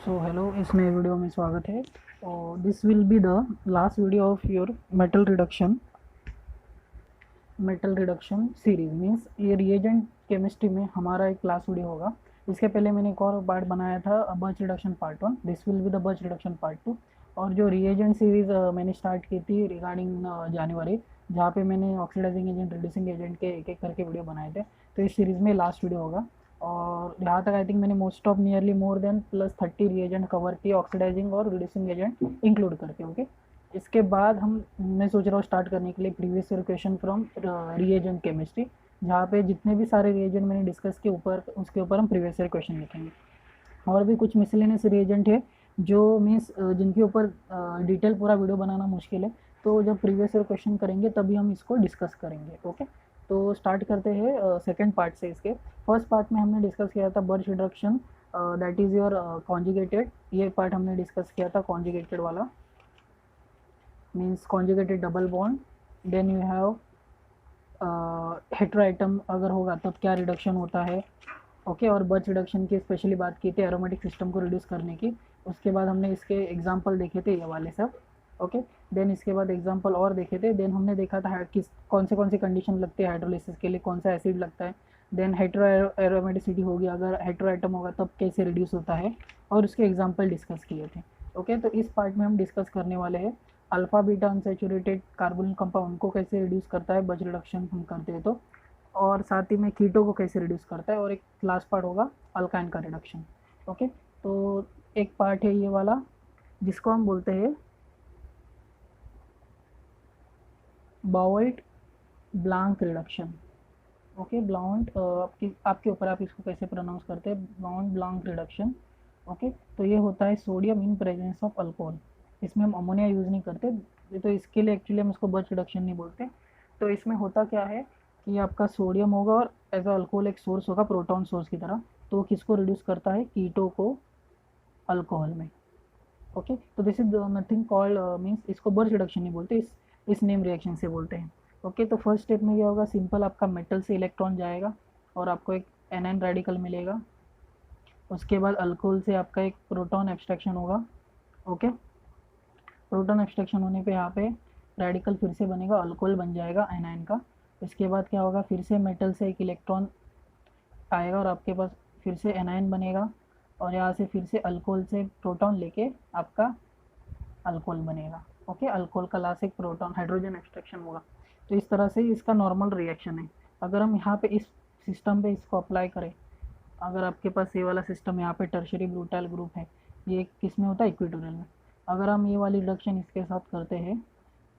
So hello, इस नए video में स्वागत है। और this will be the last video of your metal reduction series. Means ये रिएजेंट केमिस्ट्री में हमारा एक क्लास वीडियो होगा। इसके पहले मैंने एक और पार्ट बनाया था, Birch reduction part 1। This will be the birch reduction part 2। और जो रिएजेंट सीरीज़ मैंने स्टार्ट की थी रिगार्डिंग जनवरी, जहाँ पे मैंने ऑक्सीडाइजिंग एजेंट, रिड्यूसिंग एजेंट के एक एक करके वीडियो बनाए थे। तो इस सीरीज़ में लास्ट वीडियो होगा। और यहाँ तक आई थिंक मैंने most of nearly more than +30 reagent cover किए, ऑक्सीडाइजिंग और रिड्यूसिंग एजेंट इंक्लूड करके। ओके, इसके बाद मैं सोच रहा हूँ स्टार्ट करने के लिए previous year question from reagent chemistry, जहाँ पे जितने भी सारे रिएजेंट मैंने डिस्कस किए ऊपर उसके ऊपर हम प्रीवियस ईयर क्वेश्चन लिखेंगे। और भी कुछ मिसलेनियस रिएजेंट है जो मीन्स जिनके ऊपर डिटेल पूरा वीडियो बनाना मुश्किल है, तो जब प्रीवियस ईयर क्वेश्चन करेंगे तभी हम इसको डिस्कस करेंगे। ओके, तो स्टार्ट करते हैं सेकेंड पार्ट से। इसके फर्स्ट पार्ट में हमने डिस्कस किया था Birch reduction, that is your conjugated. ये पार्ट हमने डिस्कस किया था कॉन्जुगेटेड वाला, means conjugated double bond. Then you have heteroatom अगर होगा तब क्या रिडक्शन होता है। ओके, और बर्च रिडक्शन की स्पेशली बात की थी एरोमेटिक सिस्टम को रिड्यूस करने की। उसके बाद हमने इसके एग्जांपल देखे थे ये वाले सब। ओके, देन इसके बाद एग्जांपल और देखे थे। देन हमने देखा था किस कौन सी कंडीशन लगती है हाइड्रोलिसिस के लिए, कौन सा एसिड लगता है। देन हेट्रो एरोमेटिसिटी होगी, अगर हेट्रो एटम होगा तब कैसे रिड्यूस होता है, और उसके एग्जाम्पल डिस्कस किए थे। ओके, तो इस पार्ट में हम डिस्कस करने वाले हैं alpha beta unsaturated carbonyl compound को कैसे रिड्यूस करता है बर्च रिडक्शन हम करते हैं तो, और साथ ही में कीटो को कैसे रिड्यूस करता है, और एक लास्ट पार्ट होगा अल्काइन का रिडक्शन। ओके, तो एक पार्ट है ये वाला जिसको हम बोलते हैं Bouveault Blanc reduction. Okay, Blanc आपके ऊपर आप इसको कैसे प्रोनाउंस करते हैं, बाउंड ब्लांक रिडक्शन। ओके, तो ये होता है sodium in presence of alcohol. इसमें हम अमोनिया यूज़ नहीं करते, तो इसके लिए एक्चुअली हम इसको बर्च रिडक्शन नहीं बोलते। तो इसमें होता क्या है कि आपका सोडियम होगा और एज अ अल्कोहल एक सोर्स होगा प्रोटॉन सोर्स की तरह। तो किसको रिड्यूस करता है, कीटो को अल्कोहल में। ओके, तो this is nothing called means इसको बर्च रिडक्शन नहीं बोलते, इस नेम रिएक्शन से बोलते हैं। ओके, तो फर्स्ट स्टेप में क्या होगा, सिंपल आपका मेटल से इलेक्ट्रॉन जाएगा और आपको एक एनएन रेडिकल मिलेगा। उसके बाद अल्कोहल से आपका एक प्रोटॉन एब्स्ट्रैक्शन होगा। ओके, प्रोटॉन एब्स्ट्रैक्शन होने पे यहाँ पे रेडिकल फिर से बनेगा, अल्कोहल बन जाएगा एनाइन का। इसके बाद क्या होगा, फिर से मेटल से एक इलेक्ट्रॉन आएगा और आपके पास फिर से एनाइन बनेगा, और यहाँ से फिर से अल्कोहल से प्रोटॉन लेके आपका अल्कोहल बनेगा। ओके, अल्कोहल का लास्ट एक प्रोटॉन हाइड्रोजन एक्सट्रैक्शन होगा। तो इस तरह से इसका नॉर्मल रिएक्शन है। अगर हम यहाँ पे इस सिस्टम पे इसको अप्लाई करें, अगर आपके पास ये वाला सिस्टम यहाँ पे टर्शरी ब्रूटाइल ग्रुप है, ये किस में होता है, इक्वेटोरियल में। अगर हम ये वाली रिडक्शन इसके साथ करते हैं,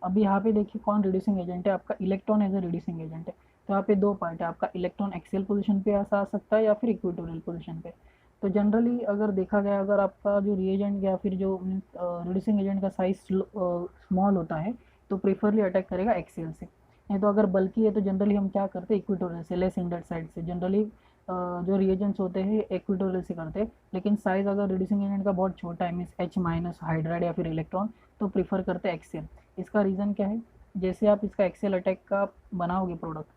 अभी यहाँ पे देखिए कौन रिड्यूसिंग एजेंट है, आपका electron as a reducing agent है। तो यहाँ पे दो पार्ट है, आपका इलेक्ट्रॉन एक्सियल पोजीशन पे ऐसा आ सकता है या फिर इक्वेटोरियल पोजीशन पे। तो जनरली अगर देखा गया, अगर आपका जो रिएजेंट या फिर जो रिड्यूसिंग एजेंट का साइज स्मॉल होता है तो प्रीफरली अटैक करेगा एक्सियल से। नहीं तो अगर बल्कि है तो जनरली हम क्या करते हैं, इक्वेटोरियल से, लेस इंडेड साइड से जनरली जो रिएजेंट्स होते हैं इक्वेटोरियल से करते हैं। लेकिन साइज अगर रिड्यूसिंग एजेंट का बहुत छोटा है, मीन्स H- हाइड्राइड या फिर इलेक्ट्रॉन, तो प्रीफर करते हैं एक्सियल। इसका रीज़न क्या है, जैसे आप इसका एक्सेल अटैक का बनाओगे product,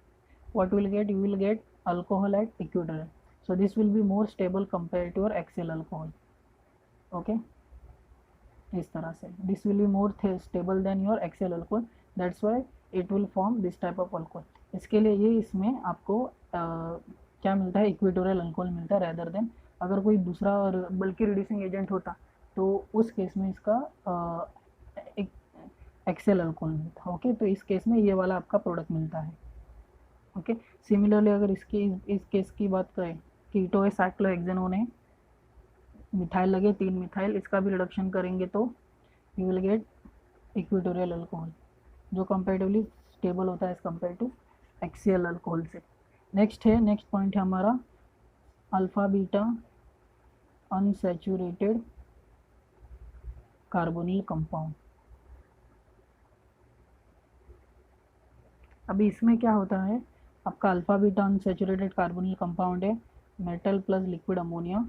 what will get, you will get alcohol at equatorial, so this will be more stable compared to your axial alcohol. Okay, इस तरह से this will be more stable than your axial alcohol, that's why it will form this type of alcohol. इसके लिए ये इसमें आपको क्या मिलता है, इक्वेटोरियल अल्कोहल मिलता है रेदर देन अगर कोई दूसरा बल्कि रिड्यूसिंग एजेंट होता तो उस केस में इसका एक एक्सेल अल्कोहल मिलता। ओके, तो इस केस में ये वाला आपका प्रोडक्ट मिलता है। ओके, सिमिलरली अगर इसकी इस केस की बात करें, कीटो है, साइक्लोहेक्सेनोन है, मिथाइल लगे 3 मिथाइल, इसका भी रिडक्शन करेंगे तो you will get equatorial alcohol, जो कंपेरेटिवली स्टेबल होता है as compare to axial alcohol से। नेक्स्ट पॉइंट है हमारा alpha beta unsaturated carbonyl compound. अभी इसमें क्या होता है, आपका alpha beta unsaturated carbonyl compound है, metal plus liquid ammonia.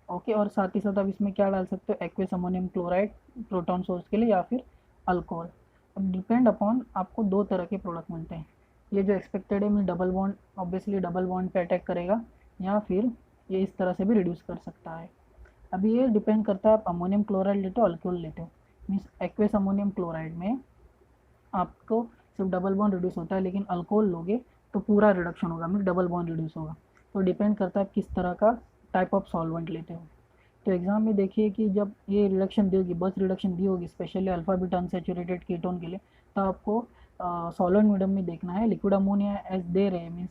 Okay, और साथ ही साथ आप इसमें क्या डाल सकते हो, aqueous ammonium chloride proton source के लिए या फिर अल्कोहल। अब डिपेंड अपॉन आपको दो तरह के प्रोडक्ट मिलते हैं। ये जो एक्सपेक्टेड है, मैं double bond, obviously double bond पे अटैक करेगा, या फिर ये इस तरह से भी रिड्यूस कर सकता है। अभी ये डिपेंड करता है आप अमोनियम क्लोराइड लेते हो अल्कोहल लेते हो। मीन्स एक्वेस अमोनियम क्लोराइड में आपको सिर्फ डबल बॉन्ड रिड्यूस होता है, लेकिन अल्कोहल लोगे तो पूरा रिडक्शन होगा, मीन्स डबल बॉन्ड रिड्यूस होगा। तो डिपेंड करता है आप किस तरह का टाइप ऑफ सॉल्वेंट लेते हो। तो एग्जाम में देखिए कि जब ये रिडक्शन दी होगी, बस रिडक्शन दी होगी specially alpha beta unsaturated ketone के लिए, तो आपको सॉल्वेंट मीडियम में देखना है। लिक्विड अमोनिया एज दे रहे मीन्स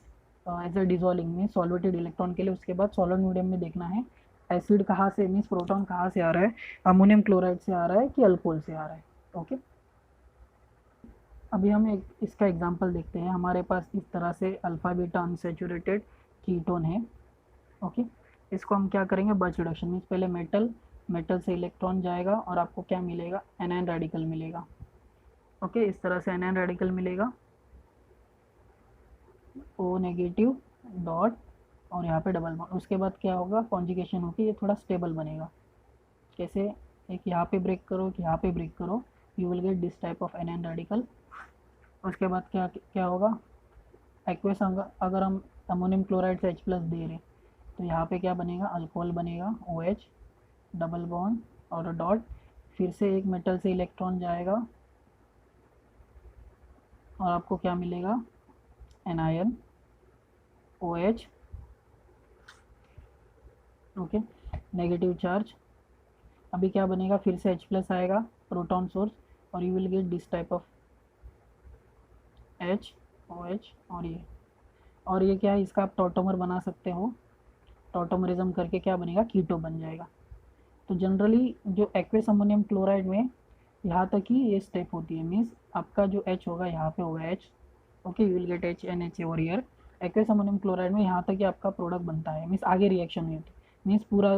एज ए डिजोल्विंग में सॉल्वेटेड इलेक्ट्रॉन के लिए। उसके बाद सॉल्वेंट मीडियम में देखना है एसिड कहाँ से मीन्स प्रोटॉन कहाँ से आ रहा है, अमोनियम क्लोराइड से आ रहा है कि अल्कोहल से आ रहा है। ओके, अभी हम एक इसका एग्जांपल देखते हैं। हमारे पास इस तरह से अल्फा बीटा अनसैचुरेटेड कीटोन है। ओके, इसको हम क्या करेंगे, बर्च रिडक्शन मीन्स पहले मेटल से इलेक्ट्रॉन जाएगा और आपको क्या मिलेगा, एनायन रेडिकल मिलेगा। ओके, इस तरह से एनायन रेडिकल मिलेगा, ओ नेगेटिव डॉट और यहाँ पे डबल बॉन्ड। उसके बाद क्या होगा, कॉन्जुगेशन होकर ये थोड़ा स्टेबल बनेगा। कैसे, एक यहाँ पे ब्रेक करो, एक यहाँ पे ब्रेक करो, you will get this type of anion radical. उसके बाद क्या क्या होगा, एक्वेस अगर हम अमोनियम क्लोराइड से H+ दे रहे तो यहाँ पे क्या बनेगा, अल्कोहल बनेगा, OH डबल बॉन्ड और डॉट। फिर से एक मेटल से इलेक्ट्रॉन जाएगा और आपको क्या मिलेगा, anion OH। Okay, negative charge. अभी क्या बनेगा, फिर से H+ आएगा, प्रोटॉन सोर्स, और you will get this type of OH। और ये क्या है, इसका आप टॉटोमर बना सकते हो। टॉटोमरिज्म करके क्या बनेगा, कीटो बन जाएगा। तो जनरली जो एक्वेस अमोनियम क्लोराइड में यहाँ तक ही ये स्टेप होती है, मीन्स आपका जो H होगा यहाँ पे होगा H। Okay, you will gate HNH over here. Aqueous ammonium chloride में यहाँ तक ही आपका प्रोडक्ट बनता है, मीन्स आगे रिएक्शन नहीं होती, मीन्स पूरा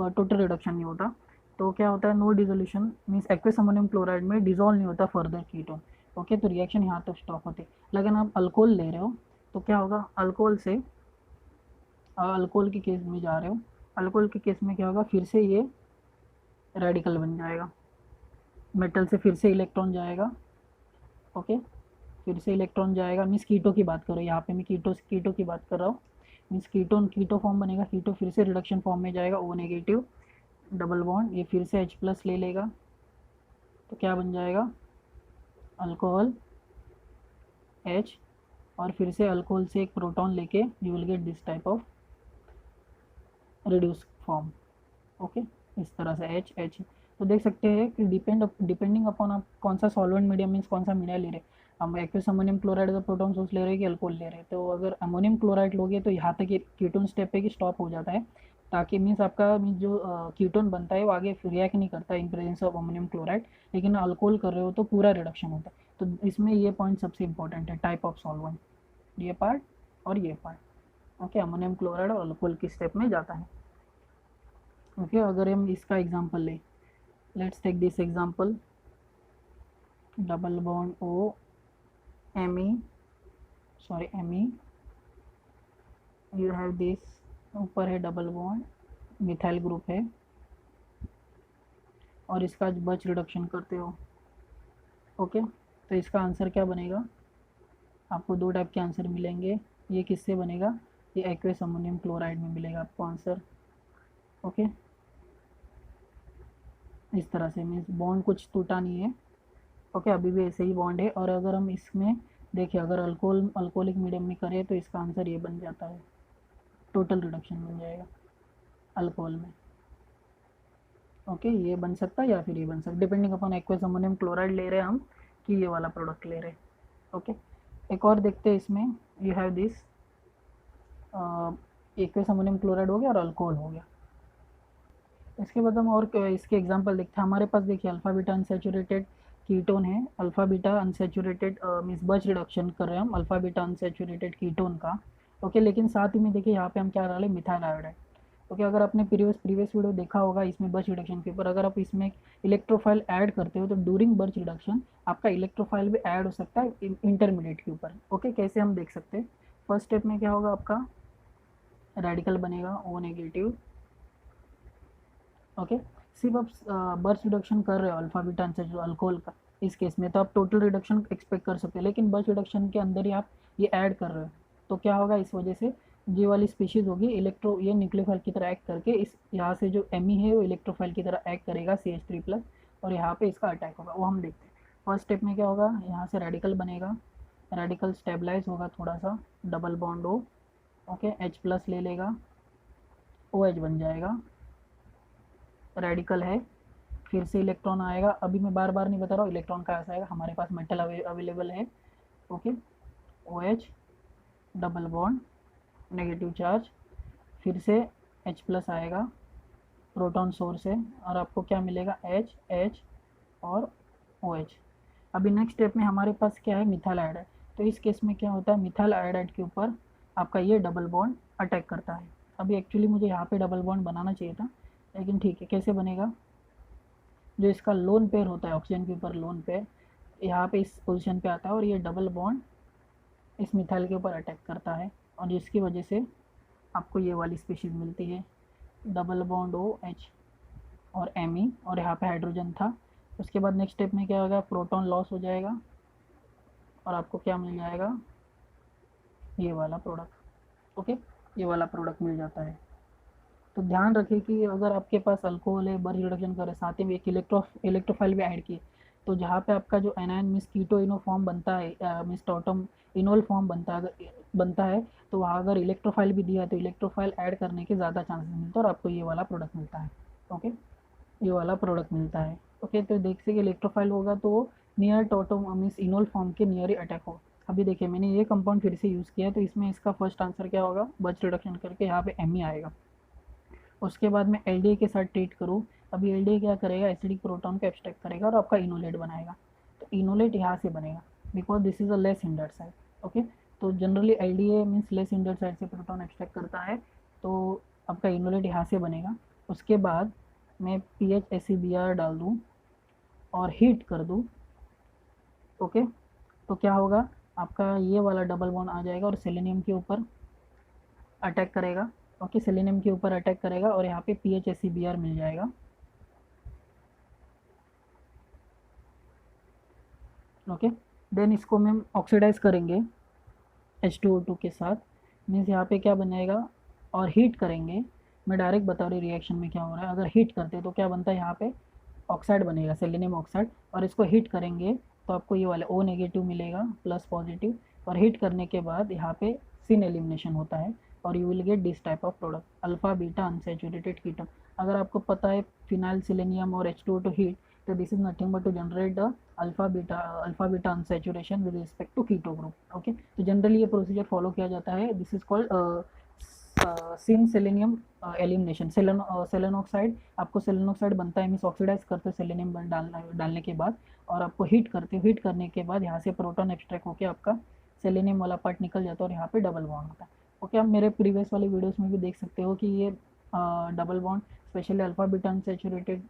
टोटल रिडक्शन नहीं होता। तो क्या होता है, no dissolution, means aqueous ammonium chloride में डिजोल्व नहीं होता फर्दर कीटोन। ओके, तो रिएक्शन यहाँ तक स्टॉप होती है। लेकिन आप अल्कोहल ले रहे हो तो क्या होगा, अल्कोहल से अल्कोहल के केस में जा रहे हो, अल्कोहल के केस में क्या होगा, फिर से ये रेडिकल बन जाएगा, मेटल से फिर से इलेक्ट्रॉन जाएगा। ओके, फिर से इलेक्ट्रॉन जाएगा, मीन्स कीटो की बात करो, यहाँ पे मैं कीटो की बात कर रहा हूँ। मीन्स कीटो फॉर्म बनेगा, कीटो फिर से रिडक्शन फॉर्म में जाएगा, O नेगेटिव डबल बॉन्ड, ये फिर से H+ ले लेगा, तो क्या बन जाएगा, अल्कोहल H, और फिर से अल्कोहल से एक प्रोटॉन लेके you will get this type of reduce form. Okay, इस तरह से H। तो देख सकते हैं कि डिपेंडिंग अपॉन आप कौन सा सॉल्वेंट मीडियम मीन्स कौन सा मीडिया ले रहे हैं। हम एक्वस अमोनियम क्लोराइड का प्रोटॉन सोर्स ले रहे हैं कि अल्कोहल ले रहे हैं। तो अगर अमोनियम क्लोराइड लोगे तो यहाँ तक ये कीटोन स्टेप पे कि स्टॉप हो जाता है, ताकि मीन्स आपका मीन्स जो कीटोन बनता है वो आगे रिएक्ट नहीं करता in presence of ammonium chloride. लेकिन अल्कोहल कर रहे हो तो पूरा रिडक्शन होता है। तो इसमें ये पॉइंट सबसे इंपॉर्टेंट है, टाइप ऑफ सॉल्वेंट, ये पार्ट और ये पार्ट। ओके, अमोनियम क्लोराइड और अल्कोहल की स्टेप में जाता है। ओके, अगर हम इसका एग्जांपल लें, let's take this example, double bond O Me, you have this, ऊपर है डबल बॉन्ड, मिथाइल ग्रुप है, और इसका बर्च रिडक्शन करते हो। ओके, तो इसका आंसर क्या बनेगा, आपको दो टाइप के आंसर मिलेंगे। ये किससे बनेगा, ये एक्वस अमोनियम क्लोराइड में मिलेगा आपको आंसर। ओके, इस तरह से मीन्स बॉन्ड कुछ टूटा नहीं है। ओके, अभी भी ऐसे ही बॉन्ड है। और अगर हम इसमें देखिए, अगर अल्कोहलिक मीडियम में करें तो इसका आंसर ये बन जाता है, टोटल रिडक्शन बन जाएगा अल्कोहल में। ओके, ये बन सकता है या फिर ये बन सकता है, depending upon aqueous ammonium chloride ले रहे हैं हम कि ये वाला प्रोडक्ट ले रहे हैं। ओके, एक और देखते हैं इसमें, you have this, aqueous ammonium chloride हो गया और अल्कोहल हो गया। इसके बाद हम और इसके एग्जांपल देखते हैं। हमारे पास देखिए अल्फा बीटा अनसैचुरेटेड कीटोन है, alpha beta unsaturated means birch reduction कर रहे हैं हम अल्फा बीटा अनसैचुरेटेड कीटोन का। ओके, लेकिन साथ ही में देखिए यहाँ पे हम क्या डाले, मिथाइल आयोडाइड। ओके, अगर आपने प्रीवियस वीडियो देखा होगा इसमें बर्च रिडक्शन के ऊपर, अगर आप इसमें इलेक्ट्रोफाइल ऐड करते हो तो ड्यूरिंग बर्च रिडक्शन आपका इलेक्ट्रोफाइल भी ऐड हो सकता है इंटरमीडिएट के ऊपर। ओके, कैसे हम देख सकते हैं, फर्स्ट स्टेप में क्या होगा, आपका रेडिकल बनेगा O नेगेटिव। ओके, सिर्फ आप बर्च रिडक्शन कर रहे हो अल्फा बीटा अनसैचुरेटेड अल्कोहल का, इस केस में तो आप टोटल रिडक्शन एक्सपेक्ट कर सकते हो, लेकिन बर्च रिडक्शन के अंदर ही आप ये ऐड कर रहे हो तो क्या होगा, इस वजह से ये वाली स्पीशीज़ होगी ये न्यूक्लियोफाइल की तरह एक्ट करके इस यहाँ से जो एमी है वो इलेक्ट्रोफाइल की तरह एक्ट करेगा CH3+, और यहाँ पे इसका अटैक होगा, वो हम देखते हैं। फर्स्ट स्टेप में क्या होगा, यहाँ से रेडिकल बनेगा, रेडिकल स्टेबलाइज होगा थोड़ा सा, double bond O, okay, H+ ले लेगा, OH बन जाएगा, रेडिकल है, फिर से इलेक्ट्रॉन आएगा। अभी मैं बार बार नहीं बता रहा हूँ इलेक्ट्रॉन कहाँ से आएगा, हमारे पास मेटल अवेलेबल है, okay, OH, double bond, negative charge, फिर से H+ आएगा, प्रोटॉन सोर्स है, और आपको क्या मिलेगा, H और OH। अभी नेक्स्ट स्टेप में हमारे पास क्या है, मिथाइल आयोडाइड। तो इस केस में क्या होता है, मिथाइल आयोडाइड के ऊपर आपका ये डबल बॉन्ड अटैक करता है। अभी एक्चुअली मुझे यहाँ पे डबल बॉन्ड बनाना चाहिए था, लेकिन ठीक है, कैसे बनेगा, जो इसका लोन पेयर होता है ऑक्सीजन के ऊपर लोन पेयर, यहाँ पे इस पोजीशन पे आता है और ये डबल बॉन्ड इस मिथाइल के ऊपर अटैक करता है, और जिसकी वजह से आपको ये वाली स्पीशीज़ मिलती है, डबल बॉन्ड OH और Me, और यहाँ पे हाइड्रोजन था। उसके बाद नेक्स्ट स्टेप में क्या होगा, प्रोटॉन लॉस हो जाएगा और आपको क्या मिल जाएगा, ये वाला प्रोडक्ट, ओके, ये वाला प्रोडक्ट मिल जाता है। तो ध्यान रखें कि अगर आपके पास अल्कोहल है, बर्ज रिडक्शन कर रहे, साथ ही में एक इलेक्ट्रोफाइल भी ऐड किए, तो जहाँ पे आपका जो एनायन मीन्स कीटो इनो फॉर्म बनता है, मीन्स टॉटम इनोल फॉर्म बनता है, तो वहाँ अगर इलेक्ट्रोफाइल भी दिया है तो इलेक्ट्रोफाइल ऐड करने के ज़्यादा चांसेस मिलते हैं और आपको ये वाला प्रोडक्ट मिलता है, ओके, ये वाला प्रोडक्ट मिलता है, ओके। तो देख से कि इलेक्ट्रोफाइल होगा तो near Tatum means enol form के नियर ही अटैक हो। अभी देखिए मैंने ये कंपाउंड फिर से यूज़ किया है, तो इसमें इसका फर्स्ट आंसर क्या होगा, बर्ज रिडक्शन करके यहाँ पे Me आएगा। उसके बाद मैं LDA के साथ ट्रीट करूँ, अभी LDA क्या करेगा, एसिडिक प्रोटॉन को एक्सट्रैक्ट करेगा और आपका इनोलेट बनाएगा। तो इनोलेट यहाँ से बनेगा, because this is a less hindered side, okay. तो generally LDA means less hindered side से प्रोटॉन एक्सट्रैक्ट करता है, तो आपका इनोलेट यहाँ से बनेगा। उसके बाद मैं PHACBr डाल दूँ और हीट कर दूँ, ओके, तो क्या होगा, आपका ये वाला डबल बॉन्ड आ जाएगा और सेलेनियम के ऊपर अटैक करेगा, ओके, सेलेनियम के ऊपर अटैक करेगा और यहाँ पे PHACBr मिल जाएगा, ओके। देन इसको हम ऑक्सीडाइज करेंगे H2O2 के साथ, मीन्स यहाँ पे क्या बनेगा, और हीट करेंगे। मैं डायरेक्ट बता रही रिएक्शन में क्या हो रहा है, अगर हीट करते तो क्या बनता है, यहाँ पे ऑक्साइड बनेगा, सेलेनियम ऑक्साइड, और इसको हीट करेंगे तो आपको ये वाला O नेगेटिव मिलेगा प्लस पॉजिटिव, और हीट करने के बाद यहाँ पे सिन एलिमिनेशन होता है और you will get this type of product, alpha beta unsaturated ketone. अगर आपको पता है फिनाइल सेलेनियम और H2O2 हीट, तो this is nothing but to generate the alpha beta unsaturation with respect to keto group, okay. तो generally ये procedure follow किया जाता है, this is called syn selenium elimination. Selenoxide, आपको सेलेनोक्साइड बनता है मीन्स ऑक्सीडाइज करते हो सेलेनियम डालने के बाद, और आपको हीट करते हो, हीट करने के बाद यहाँ से प्रोटॉन एक्सट्रैक्ट होकर आपका सेलेनियम वाला पार्ट निकल जाता है और यहाँ पे डबल बॉन्ड होता है, ओके। आप मेरे प्रीवियस वाले वीडियोस में भी देख सकते हो कि ये double bond specially alpha beta unsaturated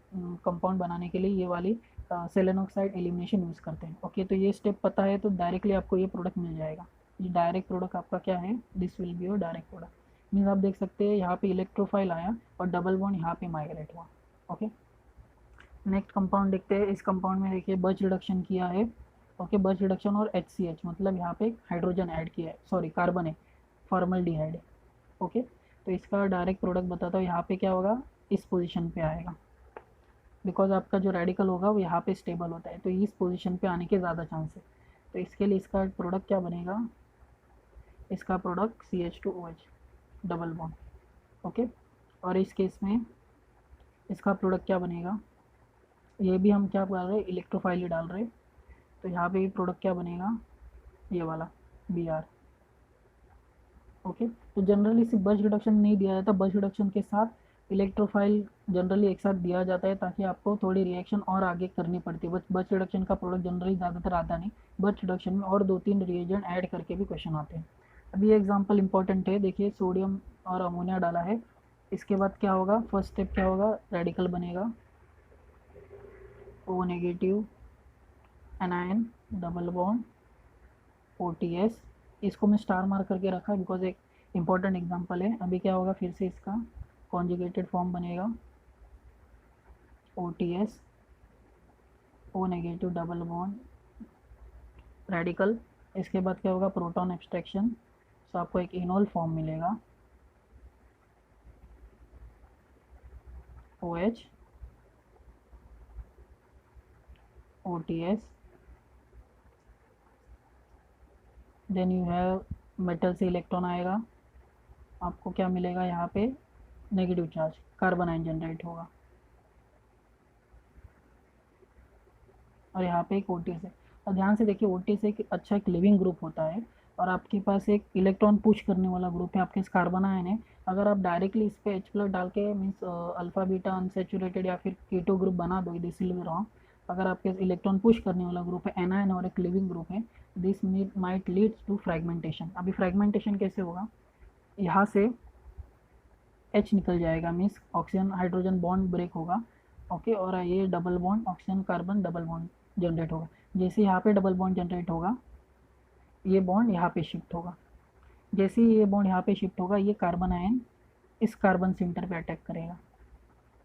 compound बनाने के लिए ये वाली सेलेनोक्साइड एलिमिनेशन यूज़ करते हैं, ओके। तो ये स्टेप पता है तो डायरेक्टली आपको ये प्रोडक्ट मिल जाएगा। ये डायरेक्ट प्रोडक्ट आपका क्या है, this will be your direct product. Means आप देख सकते हैं यहाँ पे इलेक्ट्रोफाइल आया और डबल बॉन्ड यहाँ पे माइग्रेट हुआ, ओके। नेक्स्ट कंपाउंड देखते हैं, इस कंपाउंड में देखिए बर्ज रिडक्शन किया है, ओके, बर्ज रिडक्शन और HCH मतलब यहाँ पे हाइड्रोजन ऐड किया है, सॉरी कार्बन है, फॉर्मल्डिहाइड, ओके। तो इसका डायरेक्ट प्रोडक्ट बताता हूँ, यहाँ पे क्या होगा, इस पोजीशन पे आएगा, बिकॉज आपका जो रेडिकल होगा वो यहाँ पे स्टेबल होता है, तो इस पोजीशन पे आने के ज़्यादा चांस है। तो इसके लिए इसका प्रोडक्ट क्या बनेगा, इसका product CH2OH double bond, okay. और इस केस में इसका प्रोडक्ट क्या बनेगा, ये भी हम क्या कर रहे हैं, इलेक्ट्रोफाइल ही डाल रहे हैं, तो यहाँ पे भी प्रोडक्ट क्या बनेगा, ये वाला Br, ओके। तो जनरली सिर्फ बर्ज रिडक्शन नहीं दिया जाता, बर्ज रिडक्शन के साथ इलेक्ट्रोफाइल जनरली एक साथ दिया जाता है ताकि आपको थोड़ी रिएक्शन और आगे करनी पड़ती है। बर्ज रिडक्शन का प्रोडक्ट जनरली ज़्यादातर आता नहीं, बर्ज रिडक्शन में और 2-3 रिएजेंट ऐड करके भी क्वेश्चन आते हैं। अभी ये एग्जांपल इंपॉर्टेंट है, देखिए सोडियम और अमोनिया डाला है, इसके बाद क्या होगा, फर्स्ट स्टेप क्या होगा, रेडिकल बनेगा, O negative anion double bond OTS, इसको मैं स्टार मार्क करके रखा बिकॉज एक इंपॉर्टेंट एग्जांपल है। अभी क्या होगा, फिर से इसका कॉन्जुगेटेड फॉर्म बनेगा OTS, O negative double bond radical, इसके बाद क्या होगा, प्रोटॉन एक्सट्रैक्शन, तो आपको एक इनोल फॉर्म मिलेगा OH OTS, then you have metal से इलेक्ट्रॉन आएगा, आपको क्या मिलेगा यहाँ पे negative charge, carbon ion generate होगा, और यहाँ पे एक OTS है। और ध्यान से देखिए OTS एक अच्छा एक लिविंग ग्रुप होता है, और आपके पास एक इलेक्ट्रॉन पुश करने वाला ग्रुप है, आपके पास कार्बन आयन है। अगर आप डायरेक्टली इस पे H+ डाल के मीन्स अल्फा बीटा अनसेचुरेटेड या फिर कीटो ग्रुप बना दो, दिस विल बी रॉन्ग। अगर आपके पास इलेक्ट्रॉन पुश करने वाला ग्रुप है एनायन और एक लिविंग ग्रुप है, this might leads to fragmentation. अभी फ्रेगमेंटेशन कैसे होगा, यहाँ से H निकल जाएगा, मीन्स ऑक्सीजन हाइड्रोजन बॉन्ड ब्रेक होगा, ओके, और ये double bond oxygen carbon double bond generate होगा। जैसे यहाँ पे डबल बॉन्ड जनरेट होगा, ये बॉन्ड यहाँ पे शिफ्ट होगा, जैसे ही ये बॉन्ड यहाँ पे शिफ्ट होगा, ये कार्बन आयन इस कार्बन सेंटर पे अटैक करेगा,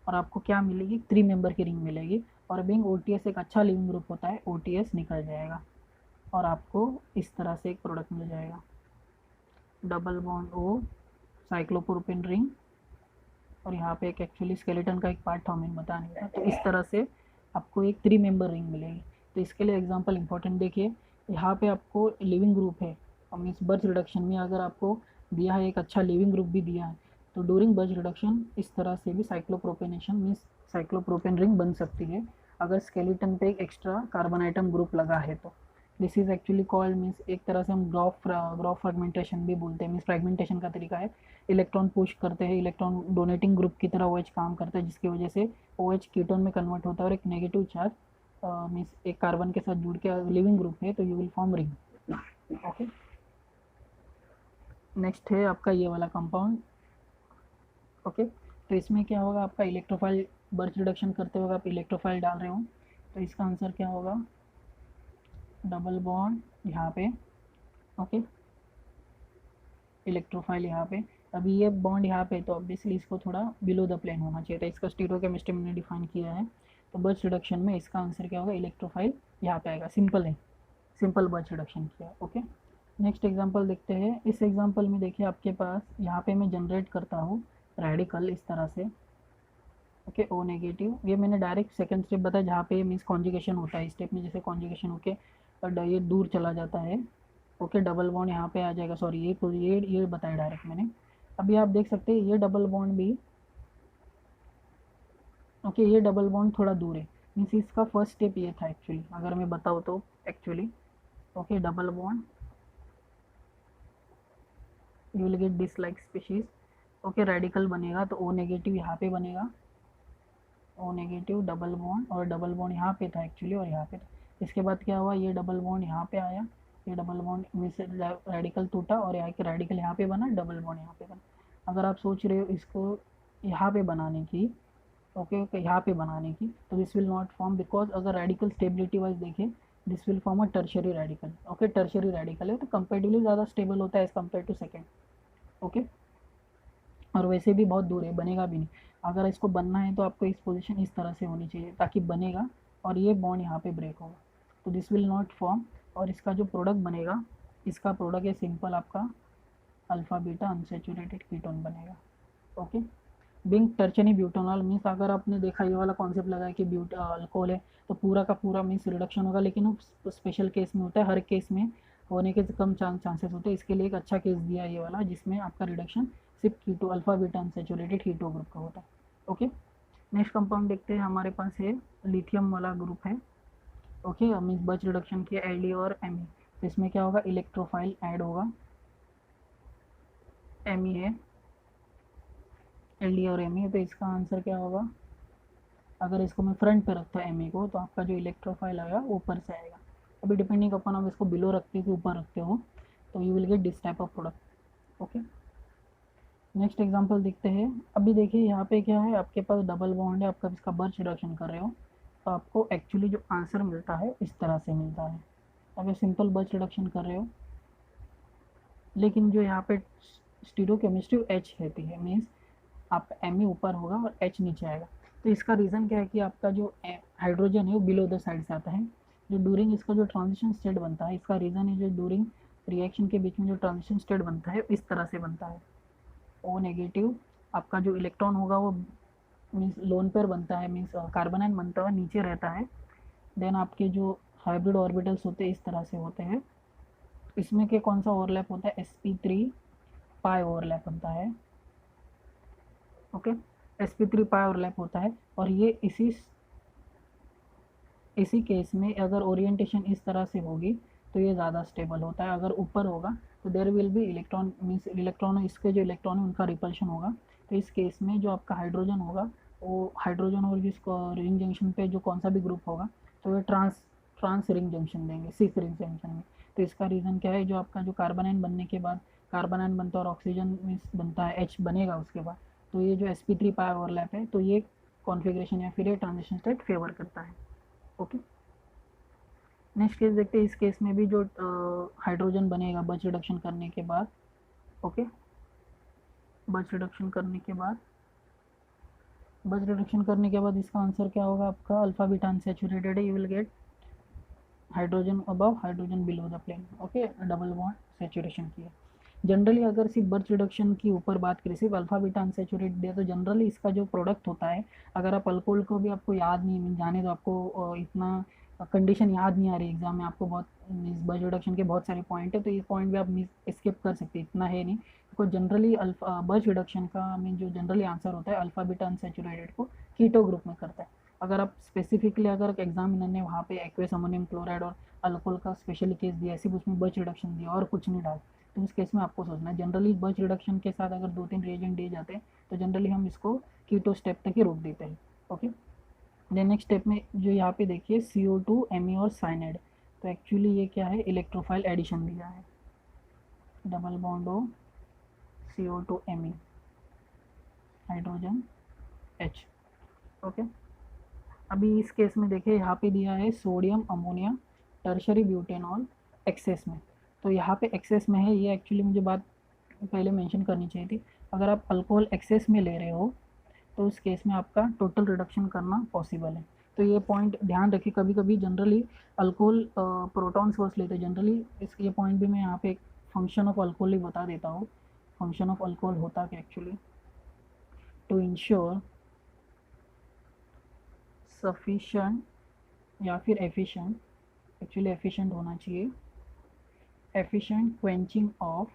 और आपको क्या मिलेगी, 3 मेंबर की रिंग मिलेगी, और बिंग OTS एक अच्छा लिविंग ग्रुप होता है, OTS निकल जाएगा, और आपको इस तरह से एक प्रोडक्ट मिल जाएगा, double bond O cyclopropane ring, और यहाँ पे एक एक्चुअली स्केलेटन का एक पार्ट था हमें बता नहीं था, तो इस तरह से आपको एक 3 मेंबर रिंग मिलेगी। तो इसके लिए एग्जांपल इंपॉर्टेंट देखिए, यहाँ पे आपको लिविंग ग्रुप है, और मीन्स बर्च रिडक्शन में अगर आपको दिया है एक अच्छा लिविंग ग्रुप भी दिया है, तो ड्यूरिंग बर्च रिडक्शन इस तरह से भी साइक्लोप्रोपेनेशन मीन्स साइक्लोप्रोपेन रिंग बन सकती है, अगर स्केलेटन पे एक एक्स्ट्रा कार्बन आइटम ग्रुप लगा है तो। This is actually called means एक तरह से हम ग्रॉफ फ्रेगमेंटेशन भी बोलते हैं, मीन्स फ्रेगमेंटेशन का तरीका है, इलेक्ट्रॉन पुश करते हैं, इलेक्ट्रॉन डोनेटिंग ग्रुप की तरह OH काम करता है, जिसकी वजह से OH कीटोन में कन्वर्ट होता है, और एक नेगेटिव चार्ज मीन्स एक कार्बन के साथ जुड़ के लिविंग ग्रुप है, तो you will form ring, okay. Next है आपका ये वाला कंपाउंड, ओके। तो इसमें क्या होगा, आपका इलेक्ट्रोफाइल बर्च रिडक्शन करते वक्त आप इलेक्ट्रोफाइल डाल रहे हो, तो इसका आंसर क्या होगा, डबल बॉन्ड यहाँ पे, ओके, इलेक्ट्रोफाइल यहाँ पे। अभी ये बॉन्ड यहाँ पे, तो ऑब्वियसली इसको थोड़ा बिलो द प्लेन होना चाहिए था, इसका स्टीरियोकेमिस्ट्री मैंने डिफाइन किया है, तो बर्च रिडक्शन में इसका आंसर क्या होगा, इलेक्ट्रोफाइल यहाँ पे आएगा, सिंपल है, सिंपल बर्च रिडक्शन किया, ओके। नेक्स्ट एग्जांपल देखते हैं। इस एग्जांपल में देखिए आपके पास यहाँ पे मैं जनरेट करता हूँ रेडिकल इस तरह से, ओके, O नेगेटिव, ये मैंने डायरेक्ट सेकंड स्टेप बताया जहाँ पे मीन्स कॉन्जुगेशन होता है, इस स्टेप में जैसे कॉन्जुगेशन होके और ये दूर चला जाता है, ओके, डबल बॉन्ड यहाँ पे आ जाएगा, सॉरी ये बताया डायरेक्ट मैंने। अभी आप देख सकते हैं ये डबल बॉन्ड भी, ओके, ये डबल बॉन्ड थोड़ा दूर है, मीन्स इसका फर्स्ट स्टेप ये था एक्चुअली, अगर मैं बताऊँ तो actually, okay, double bond, you will get this like species, okay, radical बनेगा, तो O नेगेटिव यहाँ पे बनेगा, O नेगेटिव डबल बॉन्ड, और डबल बॉन्ड यहाँ पे था एक्चुअली, और यहाँ पे था। इसके बाद क्या हुआ, ये डबल बॉन्ड यहाँ पे आया, ये डबल बॉन्ड में से रेडिकल टूटा, और यहाँ के रेडिकल यहाँ पे बना, डबल बॉन्ड यहाँ पे बना। अगर आप सोच रहे हो इसको यहाँ पे बनाने की, ओके ओके, यहाँ पे बनाने की, तो this will not form, because अगर रेडिकल स्टेबिलिटी वाइज देखें, this will form a tertiary radical, okay, tertiary radical है तो कंपेरेटिवली ज़्यादा स्टेबल होता है as compare to second, okay, और वैसे भी बहुत दूर है, बनेगा भी नहीं। अगर इसको बनना है तो आपको इस पोजीशन इस तरह से होनी चाहिए ताकि बनेगा, और ये बॉन्ड यहाँ पे ब्रेक होगा, तो दिस विल नॉट फॉर्म, और इसका जो प्रोडक्ट बनेगा, इसका प्रोडक्ट है सिंपल आपका अल्फा बीटा अनसेचुरेटेड कीटोन बनेगा, ओके। बिंग टर्चनी ब्यूटानॉल मीन्स अगर आपने देखा ये वाला कॉन्सेप्ट लगा है कि अल्कोहल है तो पूरा का पूरा मीन्स रिडक्शन होगा, लेकिन वो स्पेशल केस में होता है, हर केस में होने के कम चांसेस होते हैं। इसके लिए एक अच्छा केस दिया है ये वाला, जिसमें आपका रिडक्शन सिर्फ keto alpha beta unsaturated keto group का होता है, ओके। नेक्स्ट कंपाउंड देखते हैं, हमारे पास है लिथियम वाला ग्रुप है, ओके, मीन्स बर्च रिडक्शन किया एल और एम, तो इसमें क्या होगा, इलेक्ट्रोफाइल ऐड होगा, एम है, एल और एम, तो इसका आंसर क्या होगा, अगर इसको मैं फ्रंट पे रखता है एम को, तो आपका जो इलेक्ट्रोफाइल आएगा ऊपर से आएगा। अभी डिपेंडिंग अपन आप इसको बिलो रखते हो कि ऊपर रखते हो, तो you will get this type of product, okay. Next example देखते हैं। अभी देखिए यहाँ पे क्या है, आपके पास डबल बॉन्ड है, आपका इसका बर्च रिडक्शन कर रहे हो, तो आपको एक्चुअली जो आंसर मिलता है इस तरह से मिलता है, अगर सिंपल बर्च रिडक्शन कर रहे हो, लेकिन जो यहाँ पे स्टीरियोकेमिस्ट्री H रहती है, मीन्स आपका एम ऊपर होगा और H नीचे आएगा। तो इसका रीज़न क्या है कि आपका जो हाइड्रोजन है वो बिलो द साइड से आता है, जो ड्यूरिंग इसका जो ट्रांजिशन स्टेट बनता है, इसका रीज़न है जो ड्यूरिंग रिएक्शन के बीच में जो ट्रांजिशन स्टेट बनता है इस तरह से बनता है। ओ नेगेटिव आपका जो इलेक्ट्रॉन होगा वो मीन्स लोन पेयर बनता है, मीन्स कार्बन आयन बनता हुआ नीचे रहता है। देन आपके जो हाइब्रिड ऑर्बिटल्स होते हैं इस तरह से होते हैं। इसमें के कौन सा ओवरलैप होता है, sp3 पाई ओवरलैप बनता है। ओके, sp3 पाई ओवरलैप होता है। और ये इसी केस में अगर ओरिएंटेशन इस तरह से होगी तो ये ज़्यादा स्टेबल होता है। अगर ऊपर होगा तो there will be electron, means electron, इसके जो इलेक्ट्रॉन है उनका रिपल्शन होगा। तो इस केस में जो आपका हाइड्रोजन होगा वो हाइड्रोजन और जिस रिंग जंक्शन पे जो कौन सा भी ग्रुप होगा तो वो ट्रांस रिंग जंक्शन देंगे, सिस रिंग जंक्शन में। तो इसका रीज़न क्या है, जो आपका जो कार्बन आयन बनने के बाद कार्बन आयन बनता है और ऑक्सीजन मीन्स बनता है, एच बनेगा उसके बाद। तो ये जो sp3 पाई ओवरलैप है तो ये कॉन्फ़िगरेशन या फिर ये ट्रांजिशन स्टेट फेवर करता है। ओके, नेक्स्ट केस देखते हैं। इस केस में भी जो हाइड्रोजन बनेगा बर्च रिडक्शन करने के बाद, ओके, बर्च रिडक्शन करने के बाद इसका आंसर क्या होगा आपका, अल्फा बीटा अनसैचुरेटेड है, you will get hydrogen above hydrogen below the plane. Okay, double bond saturation की है। जनरली अगर सिर्फ बर्च रिडक्शन की ऊपर बात करें, सिर्फ अल्फा बीटा अनसैचुरेटेड दिया तो जनरली इसका जो प्रोडक्ट होता है, अगर आप अल्कोहल को भी आपको याद नहीं जाने तो आपको इतना कंडीशन याद नहीं आ रही एग्जाम में, आपको बहुत बर्च रिडक्शन के बहुत सारे पॉइंट है तो ये पॉइंट भी आप स्किप कर सकते हैं, इतना है नहीं। तो जनरली अल्फा बर्च रिडक्शन का मीन जो जनरली आंसर होता है अल्फा बीटा अनसैचुरेटेड को कीटो ग्रुप में करता है। अगर आप स्पेसिफिकली अगर एग्जामिनर ने वहाँ पे एक्वेस अमोनियम क्लोराइड और अल्कोहल का स्पेशली केस दिया, सिर्फ उसमें बर्च रिडक्शन दिया और कुछ नहीं डाला, तो उस केस में आपको सोचना है। जनरली बर्च रिडक्शन के साथ अगर 2-3 रिएजेंट दिए जाते हैं तो जनरली हम इसको कीटो स्टेप तक ही रोक देते हैं। ओके, देन नेक्स्ट स्टेप में जो यहाँ पे देखिए CO2 Me और साइनाइड, तो एक्चुअली ये क्या है, इलेक्ट्रोफाइल एडिशन दिया है, double bond O CO2 Me hydrogen H। Okay, अभी इस केस में देखिए यहाँ पे दिया है sodium ammonia tertiary butanol excess में, तो यहाँ पे एक्सेस में है, ये एक्चुअली मुझे बात पहले मेंशन करनी चाहिए थी। अगर आप अल्कोहल एक्सेस में ले रहे हो तो उस केस में आपका टोटल रिडक्शन करना पॉसिबल है। तो ये पॉइंट ध्यान रखिए, कभी कभी जनरली अल्कोहल प्रोटॉन सोर्स लेते हैं जनरली, इस ये पॉइंट भी मैं यहाँ पे एक फंक्शन ऑफ अल्कोहल ही बता देता हूँ। फंक्शन ऑफ अल्कोहल होता क्या एक्चुअली, टू इंश्योर सफिशेंट या फिर एफिशिएंट, एक्चुअली एफिशिएंट होना चाहिए, efficient quenching of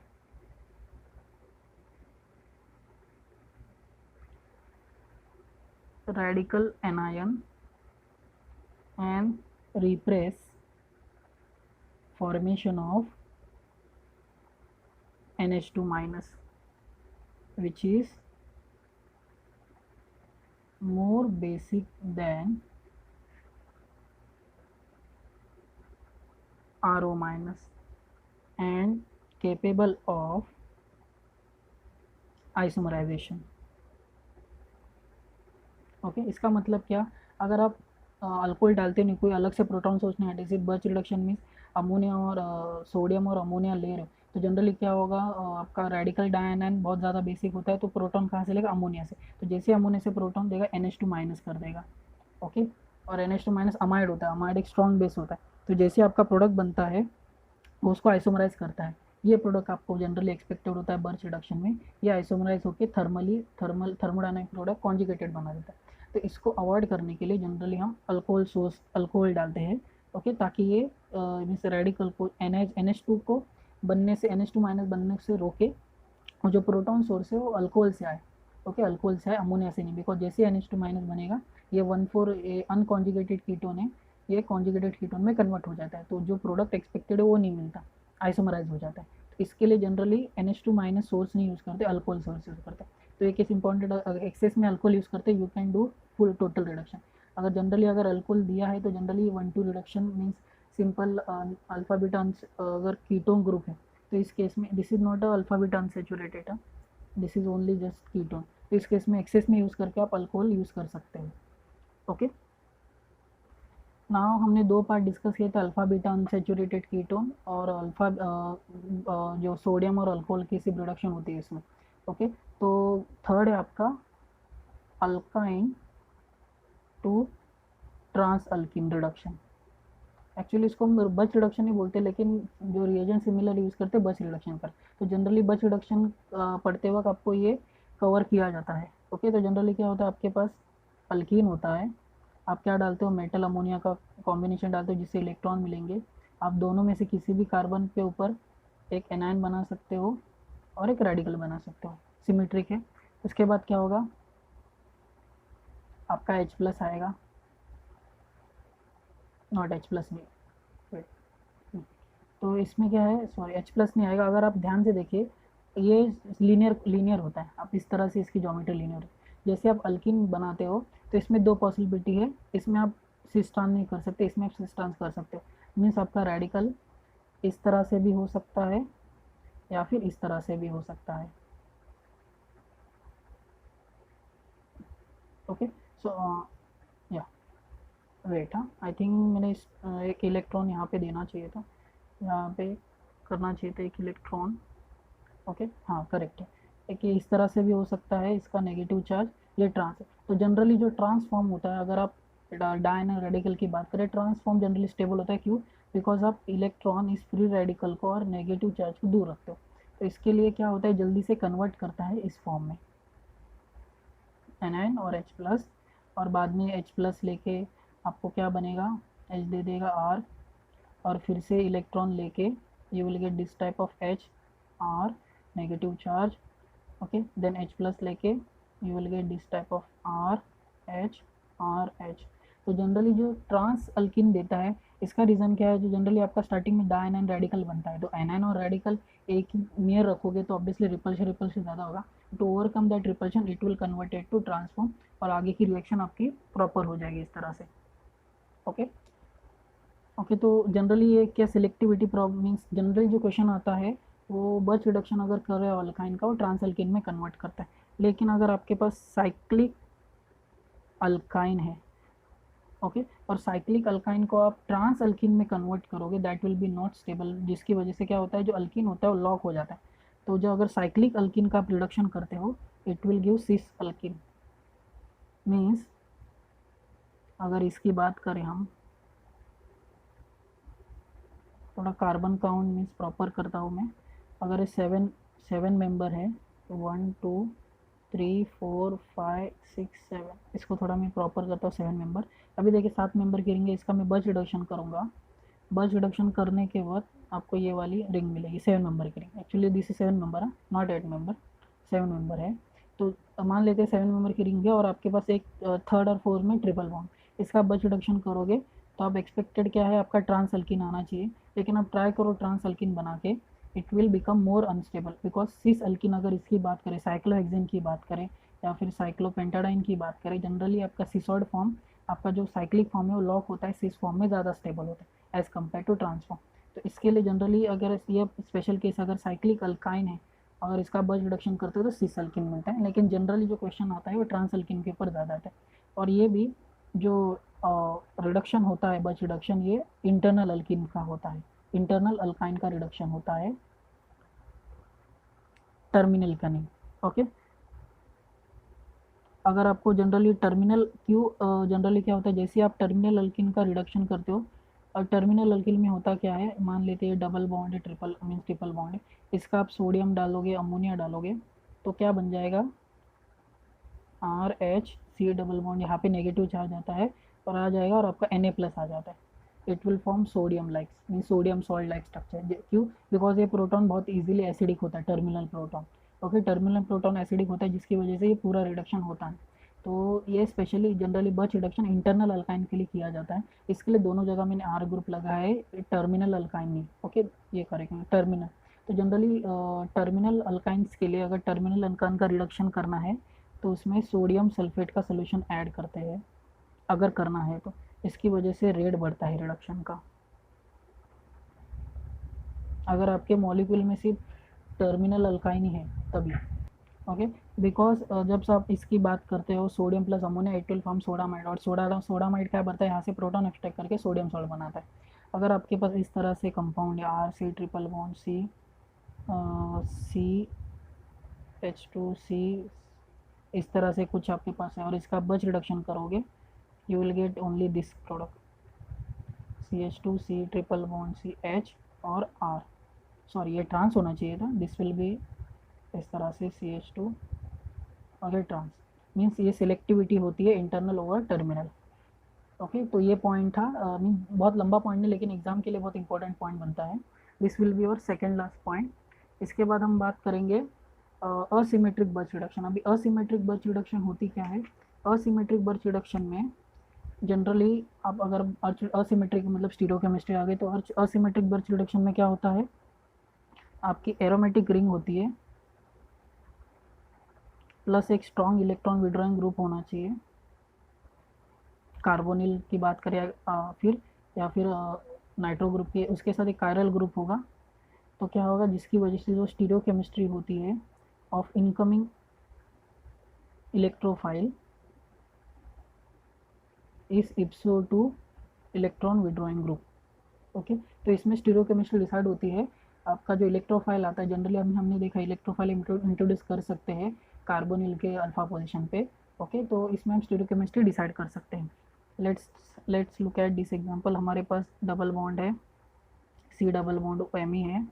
radical anion and repress formation of NH2 minus, which is more basic than RO minus and capable of isomerization। Okay, इसका मतलब क्या, अगर आप अल्कोहल डालते नहीं, कोई अलग से प्रोटॉन सोर्स नहीं हटे, सिर्फ बर्च रिडक्शन मीन्स अमोनिया और सोडियम और अमोनिया ले रहे हो, तो जनरली क्या होगा, आपका रेडिकल डायनाइन बहुत ज़्यादा बेसिक होता है तो प्रोटॉन कहाँ से लेगा, अमोनिया से। तो जैसे अमोनिया से प्रोटॉन देगा NH2 माइनस कर देगा। ओके, और NH2 माइनस अमाइड होता है, अमाइड एक स्ट्रॉन्ग बेस होता है, तो जैसे आपका प्रोडक्ट बनता है वो उसको आइसोमराइज करता है। ये प्रोडक्ट आपको जनरली एक्सपेक्टेड होता है बर्च रिडक्शन में, ये आइसोमराइज होकर थर्मोडायनामिक प्रोडक्ट कॉन्जुगेटेड बना देता है। तो इसको अवॉइड करने के लिए जनरली हम अल्कोहल सोर्स अल्कोहल डालते हैं। ओके, ताकि ये मीन्स रेडिकल को NH2 को बनने से, NH2 माइनस बनने से रोके, और जो प्रोटॉन सोर्स है वो अल्कोहल से आए। ओके, अल्कोहल से आए, अमोनिया से नहीं, बिकॉज जैसे NH2 माइनस बनेगा ये 1,4 अनकॉन्जुगेटेड कीटोन है, ये कॉन्जुगेटेड कीटोन में कन्वर्ट हो जाता है, तो जो प्रोडक्ट एक्सपेक्टेड है वो नहीं मिलता, आइसोमराइज हो जाता है। तो इसके लिए जनरली NH2 माइनस सोर्स नहीं यूज़ करते, अल्कोहल सोर्स यूज़ करते हैं। तो एक केस इंपॉर्टेंट, अगर एक्सेस में अल्कोहल यूज़ करते हैं you can do full total reduction. अगर जनरली अगर अल्कोहल दिया है तो generally 1-2 reduction means simple alpha beta अगर कीटोन ग्रुप है तो इस केस में this is not a alpha beta unsaturated, this is only just ketone. तो इस केस में एक्सेस में यूज़ करके आप अल्कोहल यूज़ कर सकते हैं। ओके, नाउ हमने दो पार्ट डिस्कस किए थे, अल्फा बीटा अनसैचुरेटेड कीटोन और अल्फा जो सोडियम और अल्कोहल की सिर्फ रिडक्शन होती है इसमें। ओके, तो थर्ड है आपका alkyne to trans alkene reduction, actually इसको हम बच रिडक्शन ही बोलते हैं, लेकिन जो रिएजेंट सिमिलर यूज़ करते हैं बच रिडक्शन पर। तो जनरली बच रिडक्शन पढ़ते वक्त आपको ये कवर किया जाता है। ओके, तो जनरली क्या होता है, आपके पास अल्कीन होता है, आप क्या डालते हो, मेटल अमोनिया का कॉम्बिनेशन डालते हो जिससे इलेक्ट्रॉन मिलेंगे। आप दोनों में से किसी भी कार्बन के ऊपर एक एनायन बना सकते हो और एक रेडिकल बना सकते हो, सिमेट्रिक है। उसके बाद क्या होगा, आपका H प्लस आएगा, नॉट H प्लस नहीं, वेट, तो इसमें क्या है, सॉरी H प्लस नहीं आएगा। अगर आप ध्यान से देखिए, ये लीनियर लीनियर होता है, आप इस तरह से इसकी ज्योमेट्री लीनियर है। जैसे आप अल्किन बनाते हो तो इसमें दो पॉसिबिलिटी है, इसमें आप सिस्टान नहीं कर सकते, इसमें आप सिस्टान कर सकते हो। मीन्स आपका रेडिकल इस तरह से भी हो सकता है या फिर इस तरह से भी हो सकता है। ओके, सो या वेट, हाँ आई थिंक मैंने एक इलेक्ट्रॉन यहाँ पे देना चाहिए था, यहाँ पे करना चाहिए था एक इलेक्ट्रॉन। ओके, हाँ करेक्ट है। एक ये इस तरह से भी हो सकता है, इसका नेगेटिव चार्ज, ये ट्रांस है। तो जनरली जो ट्रांसफॉर्म होता है, अगर आप डायन रेडिकल की बात करें, ट्रांसफॉर्म जनरली स्टेबल होता है, क्यों, बिकॉज आप इलेक्ट्रॉन इस फ्री रेडिकल को और नेगेटिव चार्ज को दूर रखते हो। तो इसके लिए क्या होता है, जल्दी से कन्वर्ट करता है इस फॉर्म में, एनायन और H प्लस, और बाद में H प्लस लेके आपको क्या बनेगा, H दे देगा R, और फिर से इलेक्ट्रॉन लेके you will get this type of H R negative charge. Okay, then H plus लेके you will get this type of R H R H। तो जनरली जो ट्रांस अल्किन देता है, इसका रीज़न क्या है, जो जनरली आपका स्टार्टिंग में डायनाइन रेडिकल बनता है, तो एनाइन और रेडिकल एक ही नियर रखोगे तो ऑब्वियसली रिपल्शन ज़्यादा होगा। To overcome that repulsion it will converted to transform, और आगे की रिएक्शन आपकी प्रॉपर हो जाएगी इस तरह से। ओके ओके, तो जनरली ये क्या सिलेक्टिविटी प्रॉब्लम मीन्स, जनरली जो क्वेश्चन आता है वो बर्च रिडक्शन अगर कर रहे हो अल्काइन का, वो ट्रांस अल्किन में कन्वर्ट करता है। लेकिन अगर आपके पास साइक्लिक अल्काइन है, ओके, और साइक्लिक अल्काइन को आप ट्रांस अल्किन में कन्वर्ट करोगे, that will be not stable, जिसकी वजह से क्या होता है, जो अल्किन होता है वो लॉक हो जाता है। तो जो अगर साइक्लिक अल्किन का आप रिडक्शन करते हो, it will give cis alkene. Means अगर इसकी बात करें हम, थोड़ा कार्बन काउंट मीन्स प्रॉपर करता हूँ मैं। अगर ये सेवन सेवन मेंबर है, 1 2 3 4 5 6 7, इसको थोड़ा मैं प्रॉपर करता हूँ 7 मेंबर। अभी देखिए 7 मेंबर की रिंग है, इसका मैं बर्च रिडक्शन करूँगा। बर्च रिडक्शन करने के बाद आपको ये वाली रिंग मिलेगी 7 मेंबर की ring. Actually this is 7 member है, नॉट 8 मेंबर, 7 मेंबर है। तो मान लेते हैं 7 मेंबर की रिंग है, और आपके पास एक थर्ड और फोर्थ में ट्रिपल बॉन्ड, इसका बर्च रिडक्शन करोगे तो आप एक्सपेक्टेड क्या है, आपका ट्रांस अल्किन आना चाहिए। लेकिन आप ट्राई करो ट्रांस अल्किन बना के, it will become more unstable, because cis alkene अगर इसकी बात करें, साइक्लोहेक्सेन की बात करें या फिर साइक्लोपेंटाडाइन की बात करें, जनरली आपका सिसॉइड फॉर्म, आपका जो साइक्लिक फॉर्म है वो लॉक होता है, सिस फॉर्म में ज़्यादा स्टेबल होता है एज़ कम्पेयर टू ट्रांसफॉर्म। तो इसके लिए जनरली अगर ये स्पेशल केस अगर साइक्लिक अल्काइन है, अगर इसका बर्च रिडक्शन करते हो तो सिस अल्किन मिलता है। लेकिन जनरली जो क्वेश्चन आता है वो ट्रांस अल्किन के ऊपर ज़्यादा आता है। और ये भी जो रिडक्शन होता है, बर्च रिडक्शन, ये इंटरनल अल्किन का होता है, इंटरनल अल्काइन का रिडक्शन होता है, टर्मिनल का नहीं। ओके, अगर आपको जनरली टर्मिनल क्यों, जनरली क्या होता है, जैसे आप टर्मिनल अल्किन का रिडक्शन करते हो, और टर्मिनल अल्किन में होता क्या है, मान लेते हैं डबल बॉन्ड है, ट्रिपल मीन्स ट्रिपल बॉन्ड है, इसका आप सोडियम डालोगे, अमोनिया डालोगे, तो क्या बन जाएगा, R H C double bond, यहाँ पे नेगेटिव चार्ज आता है और आ जाएगा, और आपका Na प्लस आ जाता है। It will form sodium like mean sodium salt like structure. क्यों, बिकॉज ये प्रोटॉन बहुत इजीली एसिडिक होता है, terminal proton. Okay, terminal proton acidic होता है, जिसकी वजह से ये पूरा रिडक्शन होता है। तो ये specially generally birch reduction internal alkyne के लिए किया जाता है। इसके लिए दोनों जगह मैंने आर ग्रुप लगा है, टर्मिनल अल्काइन नहीं। ओके, ये करेक्ट है, टर्मिनल। तो जनरली टर्मिनल अल्काइंस के लिए अगर टर्मिनल अल्काइन का रिडक्शन करना है तो उसमें सोडियम सल्फेट का सोल्यूशन ऐड करते हैं, अगर करना है तो। इसकी वजह से रेट बढ़ता है रिडक्शन का, अगर आपके मॉलिक्यूल में सिर्फ टर्मिनल अल्काइन ही है तभी। ओके, बिकॉज जब आप इसकी बात करते हो sodium plus ammonia, it will form sodamide, और सोडामाइड क्या बनता है, यहाँ से प्रोटॉन एक्सट्रैक्ट करके सोडियम सॉल्ट बनाता है। अगर आपके पास इस तरह से कंपाउंड है, R C triple bond C C H2C, इस तरह से कुछ आपके पास है, और इसका बर्च रिडक्शन करोगे, you will get only this product, CH2C triple bond CH और R, सॉरी ये ट्रांस होना चाहिए था, दिस विल बी इस तरह से CH2 और ये ट्रांस, मीन्स ये सिलेक्टिविटी होती है इंटरनल ओवर टर्मिनल। ओके, तो ये पॉइंट था, मीन बहुत लंबा पॉइंट है लेकिन एग्जाम के लिए बहुत इंपॉर्टेंट पॉइंट बनता है। This will be your second last point. इसके बाद हम बात करेंगे असिमेट्रिक बर्च रिडक्शन। अभी असिमेट्रिक बर्च रिडक्शन होती क्या है? असिमेट्रिक बर्च रिडक्शन में जनरली आप अगर असिमेट्रिक मतलब स्टीरियोकेमिस्ट्री आ गई, तो असिमेट्रिक बर्च रिडक्शन में क्या होता है, आपकी एरोमेटिक रिंग होती है प्लस एक स्ट्रॉन्ग इलेक्ट्रॉन विड्रॉइंग ग्रुप होना चाहिए, कार्बोनिल की बात करें फिर या फिर नाइट्रो ग्रुप के, उसके साथ एक कायरल ग्रुप होगा। तो क्या होगा, जिसकी वजह से जो स्टीरियोकेमिस्ट्री होती है ऑफ इनकमिंग इलेक्ट्रोफाइल इस इप्सो two electron withdrawing group. Okay, तो इसमें स्टीरियोकेमिस्ट्री डिसाइड होती है, आपका जो इलेक्ट्रोफाइल आता है, जनरली हमने देखा इलेक्ट्रोफाइल इंट्रोड्यूस कर सकते हैं कार्बोनिल के अल्फा पोजीशन पे। ओके, तो इसमें हम स्टीरियोकेमिस्ट्री डिसाइड कर सकते हैं। Let's look at this example. हमारे पास डबल बॉन्ड है, C डबल बॉन्ड OMe है,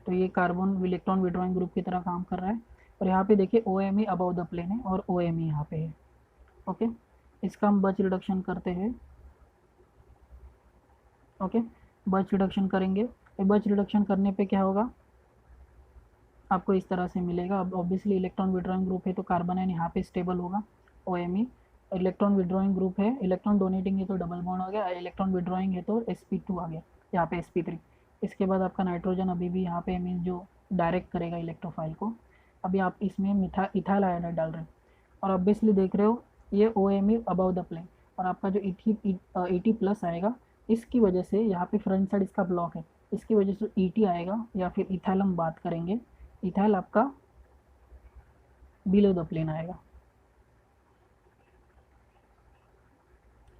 तो ये कार्बन इलेक्ट्रॉन विड्रॉइंग ग्रुप की तरह काम कर रहा है। और यहाँ पे देखिए OMe अबव द प्लेन है और OMe यहाँ पे है। ओके, इसका हम बर्च रिडक्शन करते हैं। ओके, बर्च रिडक्शन करेंगे, बर्च रिडक्शन करने पे क्या होगा, आपको इस तरह से मिलेगा। अब ऑब्वियसली इलेक्ट्रॉन विड्रॉइंग ग्रुप है तो कार्बन आयन यहाँ पे स्टेबल होगा, OMe। इलेक्ट्रॉन विड्रॉइंग ग्रुप है, इलेक्ट्रॉन डोनेटिंग है तो डबल बॉन्ड हो गया, इलेक्ट्रॉन विड्रॉइंग है तो sp2 आ गया, यहाँ पे sp3। इसके बाद आपका नाइट्रोजन अभी भी यहाँ पे मीन जो डायरेक्ट करेगा इलेक्ट्रोफाइल को। अभी आप इसमें इथाइल आयोडाइड डाल रहे हैं और ऑब्वियसली देख रहे हो ये OMe अबव द प्लेन, और आपका जो 80 प्लस आएगा, इसकी वजह से यहाँ पे फ्रंट साइड इसका ब्लॉक है, इसकी वजह से ET आएगा, या फिर इथाइल हम बात करेंगे, इथाइल आपका बिलो द प्लेन आएगा।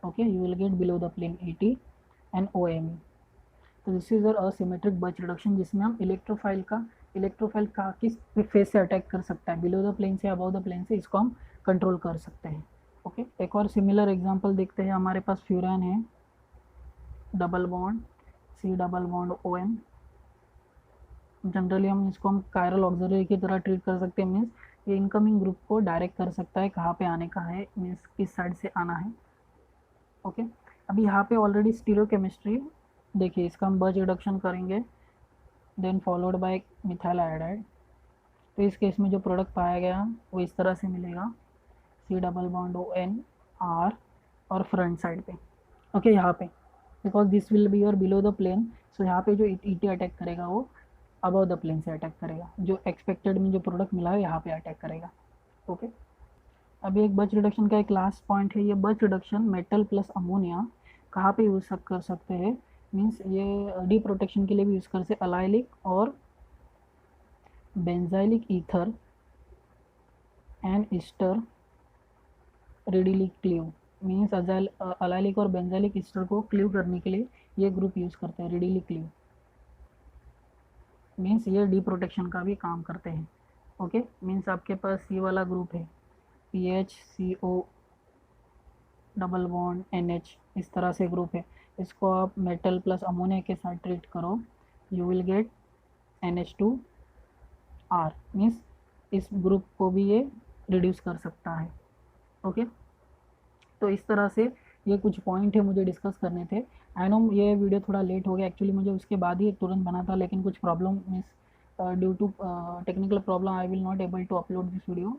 Okay, you will get below the plane ET and OMe। तो this is a symmetric Birch reduction, जिसमें हम इलेक्ट्रोफाइल का किस फेज से अटैक कर सकता है, बिलो द प्लेन से अबव द प्लेन से, इसको हम कंट्रोल कर सकते हैं। ओके, एक और सिमिलर एग्जांपल देखते हैं। हमारे पास फ्यूरान है, double bond C double bond ON। Generally हम कायरल ऑक्सिलरी की तरह ट्रीट कर सकते हैं, मीन्स ये इनकमिंग ग्रुप को डायरेक्ट कर सकता है कहाँ पे आने का है, मीन्स किस साइड से आना है। ओके, अभी यहाँ पे ऑलरेडी स्टीरियोकेमिस्ट्री देखिए, इसका हम बर्च रिडक्शन करेंगे, then followed by methyl iodide. तो इस केस में जो प्रोडक्ट पाया गया वो इस तरह से मिलेगा, C double bond ON R और फ्रंट साइड पे। ओके, यहाँ पे because this will be your below the plane, so यहाँ पे जो ET अटैक करेगा वो अबव द प्लेन से अटैक करेगा, जो एक्सपेक्टेड में जो प्रोडक्ट मिला है यहाँ पे अटैक करेगा। ओके, अभी एक बर्च रिडक्शन का एक लास्ट पॉइंट है, ये birch reduction metal plus ammonia कहाँ पे यूज़ कर सकते हैं, मीन्स ये डी प्रोटेक्शन के लिए भी यूज़ कर सकते, अलाइलिक और benzylic ether and Easter readily cleave, means allylic और बेंजाइलिक ईस्टर को क्लीव करने के लिए ये ग्रुप यूज़ करते हैं, रेडिली क्लीव, मीन्स ये डी प्रोटेक्शन का भी काम करते हैं। ओके, मीन्स आपके पास ये वाला ग्रुप है PHCO डबल बॉन्ड NH, इस तरह से ग्रुप है, इसको आप मेटल प्लस अमोनिया के साथ ट्रीट करो, you will gate NH2R, means इस ग्रुप को भी ये रिड्यूस कर सकता है। ओके, तो इस तरह से ये कुछ पॉइंट है मुझे डिस्कस करने थे। आई नो ये वीडियो थोड़ा लेट हो गया, एक्चुअली मुझे उसके बाद ही तुरंत बना था, लेकिन कुछ problem means due to technical problem I will not able to upload this video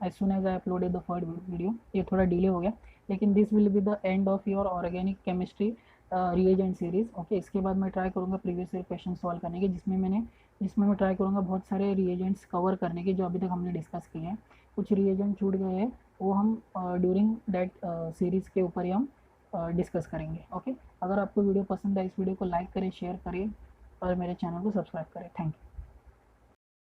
as soon as I uploaded the first video, ये थोड़ा डिले हो गया, लेकिन this will be the end of your organic chemistry reagent series. Okay, इसके बाद मैं try करूँगा previous year question solve करने के, जिसमें मैं ट्राई करूँगा बहुत सारे रिएजेंट्स कवर करने के जो अभी तक हमने डिस्कस किए हैं। कुछ रिएजेंट छूट गए हैं, वो हम ड्यूरिंग दैट सीरीज़ के ऊपर ही हम डिस्कस करेंगे। ओके, अगर आपको वीडियो पसंद है, इस वीडियो को लाइक करें, शेयर करें और मेरे चैनल को सब्सक्राइब करें। Thank you.